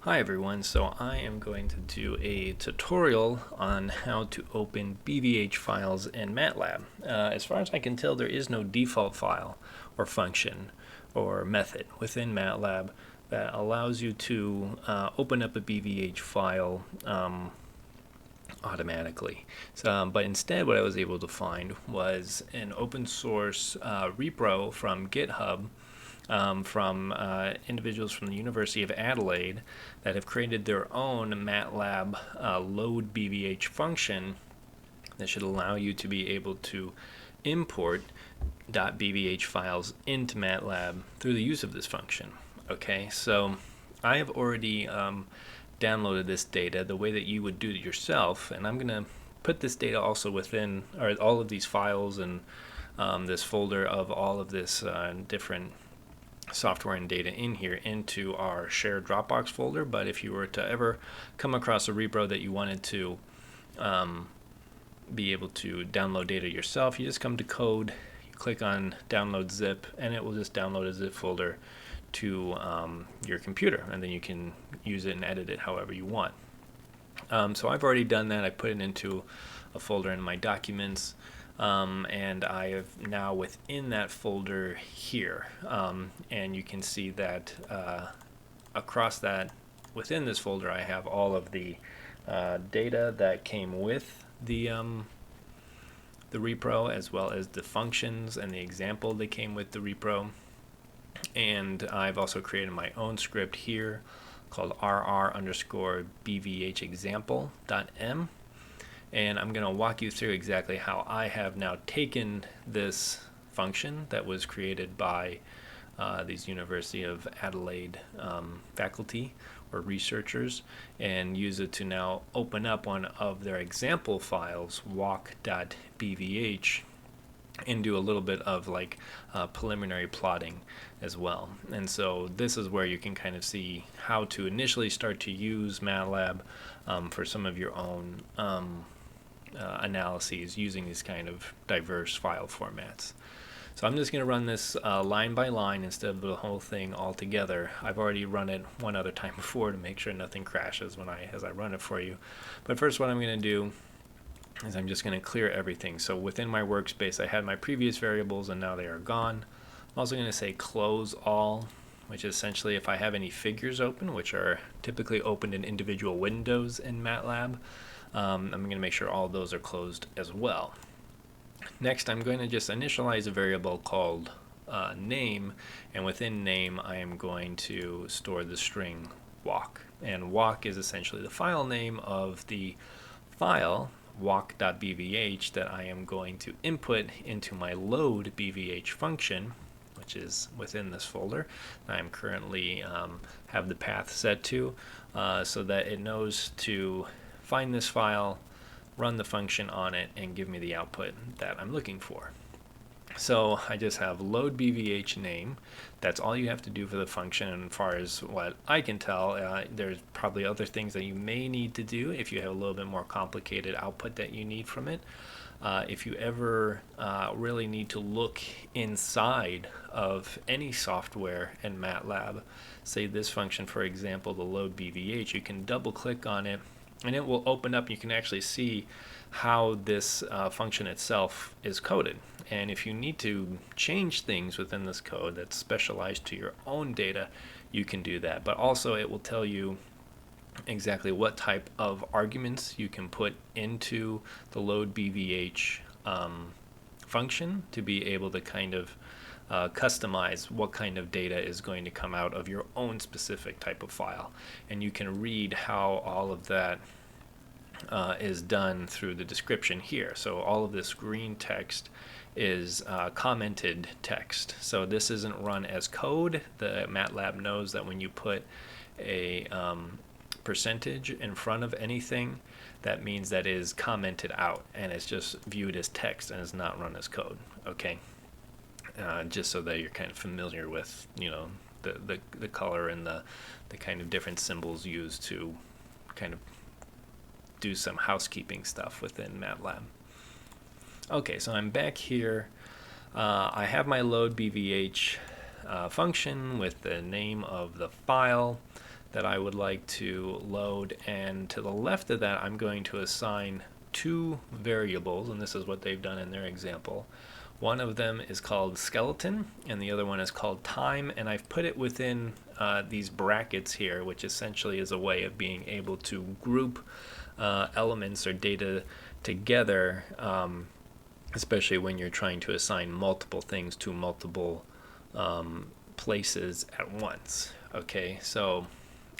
Hi everyone, so I am going to do a tutorial on how to open BVH files in MATLAB. As far as I can tell, there is no default file or function or method within MATLAB that allows you to open up a BVH file automatically. But instead what I was able to find was an open source repro from GitHub from individuals from the University of Adelaide that have created their own MATLAB load BVH function that should allow you to be able to import .bvh files into MATLAB through the use of this function. Okay, so I have already downloaded this data the way that you would do it yourself, and I'm going to put this data also within all of these files and this folder of all of this different software and data in here into our shared Dropbox folder. But if you were to ever come across a repro that you wanted to be able to download data yourself, you just come to code, you click on download zip, and it will just download a zip folder to your computer, and then you can use it and edit it however you want. So I've already done that. I put it into a folder in my documents, and I have now within that folder here, and you can see that across that within this folder I have all of the data that came with the repro, as well as the functions and the example that came with the repro. And I've also created my own script here called rr_bvhexample.m, and I'm going to walk you through exactly how I have now taken this function that was created by these University of Adelaide faculty or researchers, and use it to now open up one of their example files, walk.bvh, and do a little bit of like preliminary plotting as well. And so this is where you can kind of see how to initially start to use MATLAB for some of your own analyses using these kind of diverse file formats. So I'm just going to run this line by line instead of the whole thing all together. I've already run it one other time before to make sure nothing crashes as I run it for you. But first, what I'm going to do is I'm just going to clear everything. So within my workspace, I had my previous variables and now they are gone. I'm also going to say close all, which is essentially if I have any figures open, which are typically opened in individual windows in MATLAB, I'm going to make sure all of those are closed as well. Next, I'm going to just initialize a variable called name, and within name I am going to store the string walk. And walk is essentially the file name of the file walk.bvh that I am going to input into my load bvh function, which is within this folder. I'm currently have the path set to so that it knows to find this file, run the function on it, and give me the output that I'm looking for. So I just have load bvh name. That's all you have to do for the function. And as far as what I can tell, there's probably other things that you may need to do if you have a little bit more complicated output that you need from it. If you ever really need to look inside of any software in MATLAB, say this function, for example, the load bvh, you can double click on it and it will open up. You can actually see how this function itself is coded. And if you need to change things within this code that's specialized to your own data, you can do that. But also it will tell you exactly what type of arguments you can put into the load bvh function to be able to kind of customize what kind of data is going to come out of your own specific type of file. And you can read how all of that is done through the description here. So all of this green text is commented text. So this isn't run as code. The MATLAB knows that when you put a percentage in front of anything, that means that is commented out, and it's just viewed as text and is not run as code. Okay, just so that you're kind of familiar with, you know, the color and the kind of different symbols used to kind of do some housekeeping stuff within MATLAB. Okay, so I'm back here. I have my load bvh function with the name of the file that I would like to load, and to the left of that I'm going to assign two variables, and this is what they've done in their example. One of them is called skeleton and the other one is called time, and I've put it within these brackets here, which essentially is a way of being able to group elements or data together, especially when you're trying to assign multiple things to multiple places at once. Okay, so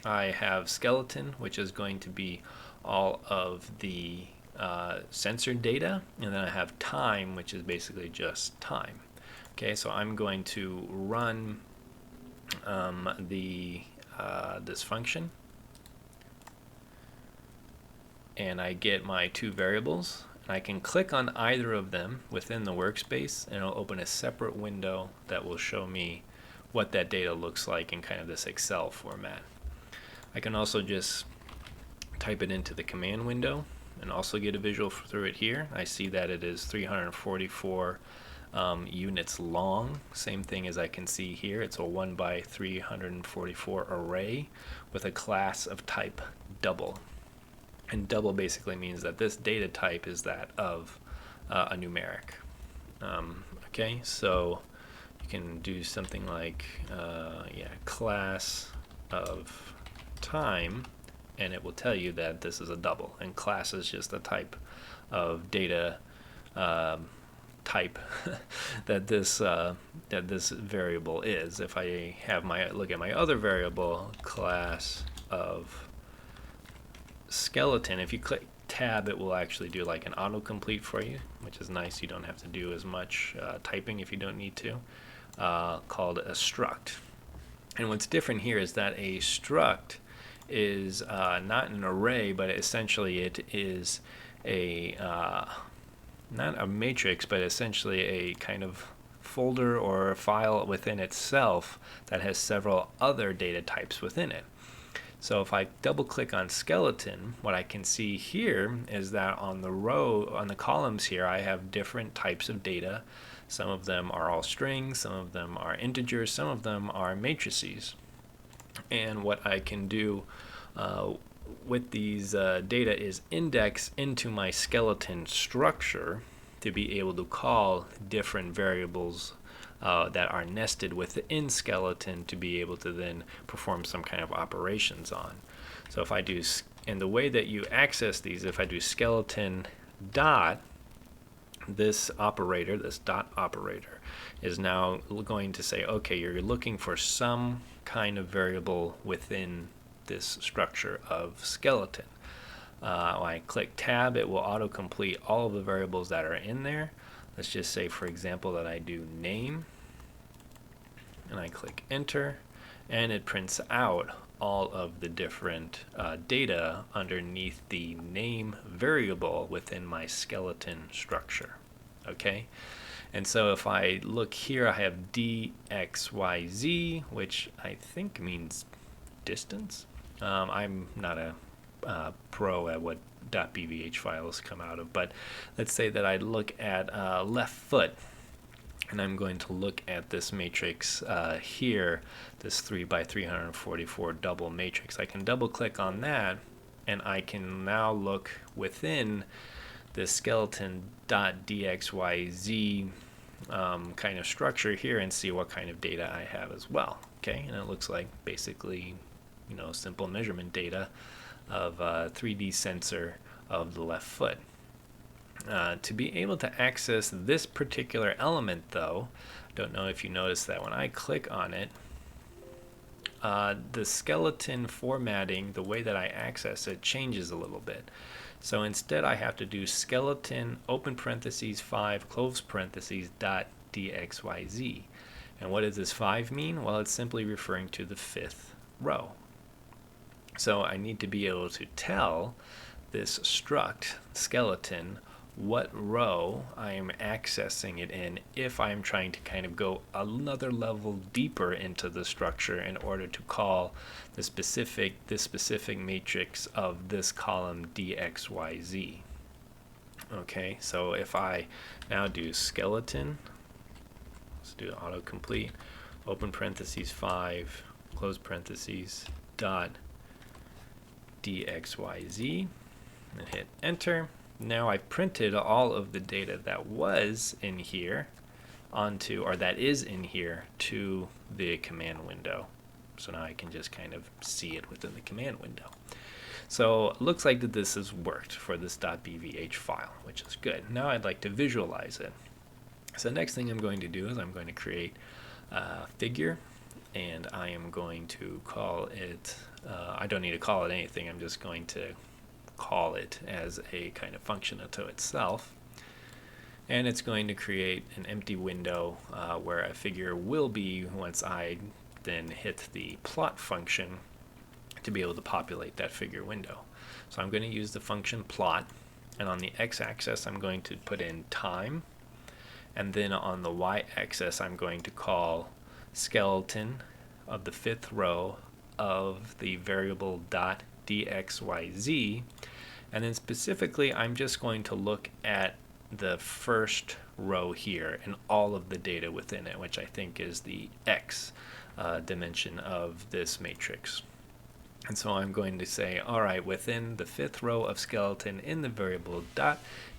I have skeleton, which is going to be all of the censored data, and then I have time, which is basically just time. Okay, so I'm going to run this function, and I get my two variables, and I can click on either of them within the workspace, and it'll open a separate window that will show me what that data looks like in kind of this Excel format. I can also just type it into the command window and also get a visual through it here. I see that it is 344 units long. Same thing as I can see here. It's a 1 by 344 array with a class of type double. And double basically means that this data type is that of a numeric. Okay, so you can do something like class of time, and it will tell you that this is a double, and class is just the type of data type that this variable is. If I have look at my other variable, class of skeleton, if you click tab, it will actually do like an autocomplete for you, which is nice. You don't have to do as much typing if you don't need to. Called a struct. And what's different here is that a struct is not an array, but essentially it is a not a matrix, but essentially a kind of folder or a file within itself that has several other data types within it. So if I double click on skeleton, what I can see here is that on the columns here, I have different types of data. Some of them are all strings, some of them are integers, some of them are matrices. And what I can do with these data is index into my skeleton structure to be able to call different variables that are nested within skeleton to be able to then perform some kind of operations on. So if I do, and the way that you access these, if I do skeleton dot, this operator, this dot operator, is now going to say, okay, you're looking for some kind of variable within this structure of skeleton. When I click tab, it will autocomplete all of the variables that are in there. Let's just say, for example, that I do name, and I click enter, and it prints out all of the different data underneath the name variable within my skeleton structure. Okay, and so if I look here, I have dxyz, which I think means distance. I'm not a pro at what .bvh files come out of, but let's say that I look at left foot, and I'm going to look at this matrix here, this 3 by 344 double matrix. I can double click on that, and I can now look within this skeleton.dxyz kind of structure here and see what kind of data I have as well. Okay, and it looks like basically, you know, simple measurement data of 3D sensor of the left foot. To be able to access this particular element, though, I don't know if you noticed that when I click on it, the skeleton formatting, the way that I access it, changes a little bit. So instead I have to do skeleton open parentheses 5 close parentheses dot dxyz. And what does this 5 mean? Well, it's simply referring to the 5th row. So I need to be able to tell this struct skeleton what row I am accessing it in if I'm trying to kind of go another level deeper into the structure in order to call this specific matrix of this column dxyz. Okay, so if I now do skeleton, let's do autocomplete, open parentheses 5, close parentheses, dot .dxyz and hit enter. Now I've printed all of the data that was in here onto, or that is in here, to the command window. So now I can just kind of see it within the command window. So it looks like that this has worked for this .bvh file, which is good. Now I'd like to visualize it. So the next thing I'm going to do is I'm going to create a figure, and I am going to call it, I don't need to call it anything, I'm just going to call it as a kind of function unto itself. And it's going to create an empty window where a figure will be once I then hit the plot function to be able to populate that figure window. So I'm going to use the function plot, and on the x-axis I'm going to put in time, and then on the y-axis I'm going to call skeleton of the 5th row of the variable .dxyz, and then specifically I'm just going to look at the first row here and all of the data within it, which I think is the x dimension of this matrix. And so I'm going to say, all right, within the 5th row of skeleton in the variable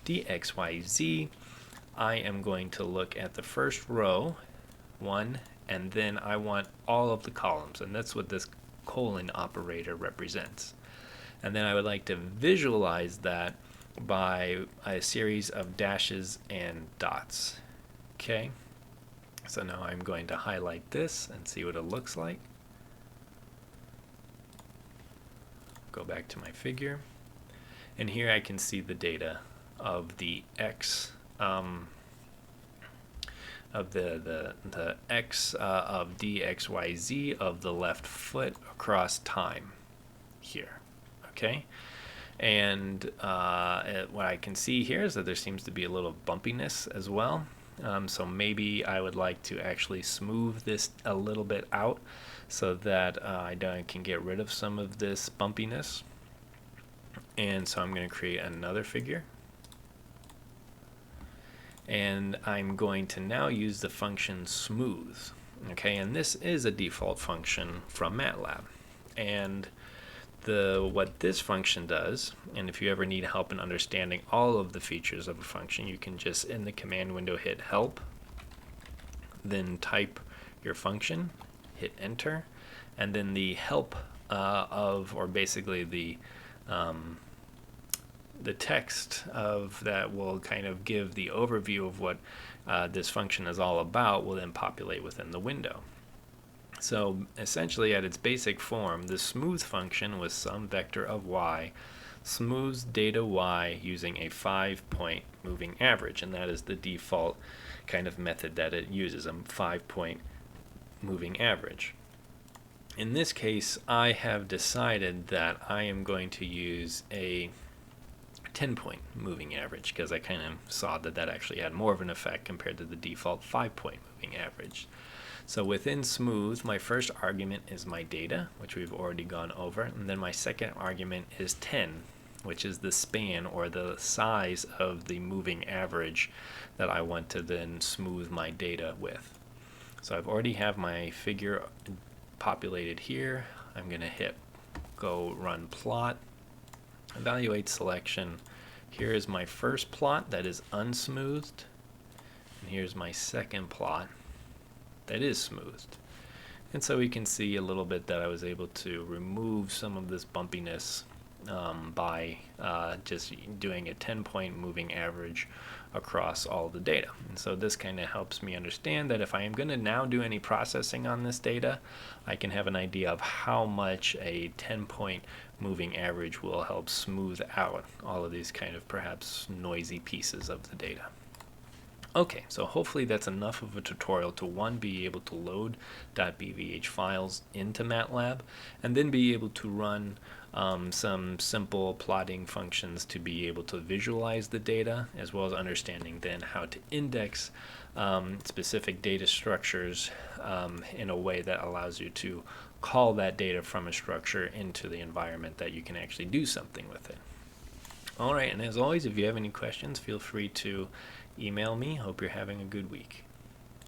.dxyz, I am going to look at the first row, 1, and then I want all of the columns, and that's what this colon operator represents. And then I would like to visualize that by a series of dashes and dots. Okay, so now I'm going to highlight this and see what it looks like. Go back to my figure, and here I can see the data of the x of the x of dxyz of the left foot across time here. Okay, and what I can see here is that there seems to be a little bumpiness as well. So maybe I would like to actually smooth this a little bit out so that I can get rid of some of this bumpiness. And so I'm going to create another figure. And I'm going to now use the function smooth. Okay, and this is a default function from MATLAB. And what this function does, and if you ever need help in understanding all of the features of a function, you can just in the command window hit help, then type your function, hit enter, and then the help or basically the text of that will kind of give the overview of what this function is all about will then populate within the window. So essentially at its basic form, the smooth function with some vector of y smooths data y using a 5-point moving average, and that is the default kind of method that it uses, a 5-point moving average. In this case, I have decided that I am going to use a 10-point moving average because I kind of saw that that actually had more of an effect compared to the default 5-point moving average. So within smooth, my first argument is my data, which we've already gone over, and then my second argument is 10, which is the span or the size of the moving average that I want to then smooth my data with. So I've already have my figure populated here. I'm going to hit go run plot, evaluate selection. Here is my first plot that is unsmoothed, and here's my second plot that is smoothed. And so we can see a little bit that I was able to remove some of this bumpiness by just doing a 10-point moving average across all the data. And so this kind of helps me understand that if I am going to now do any processing on this data, I can have an idea of how much a 10-point moving average will help smooth out all of these kind of perhaps noisy pieces of the data. Okay, so hopefully that's enough of a tutorial to be able to load .bvh files into MATLAB, and then be able to run some simple plotting functions to be able to visualize the data, as well as understanding then how to index specific data structures in a way that allows you to call that data from a structure into the environment that you can actually do something with it. All right, and as always, if you have any questions, feel free to email me. Hope you're having a good week.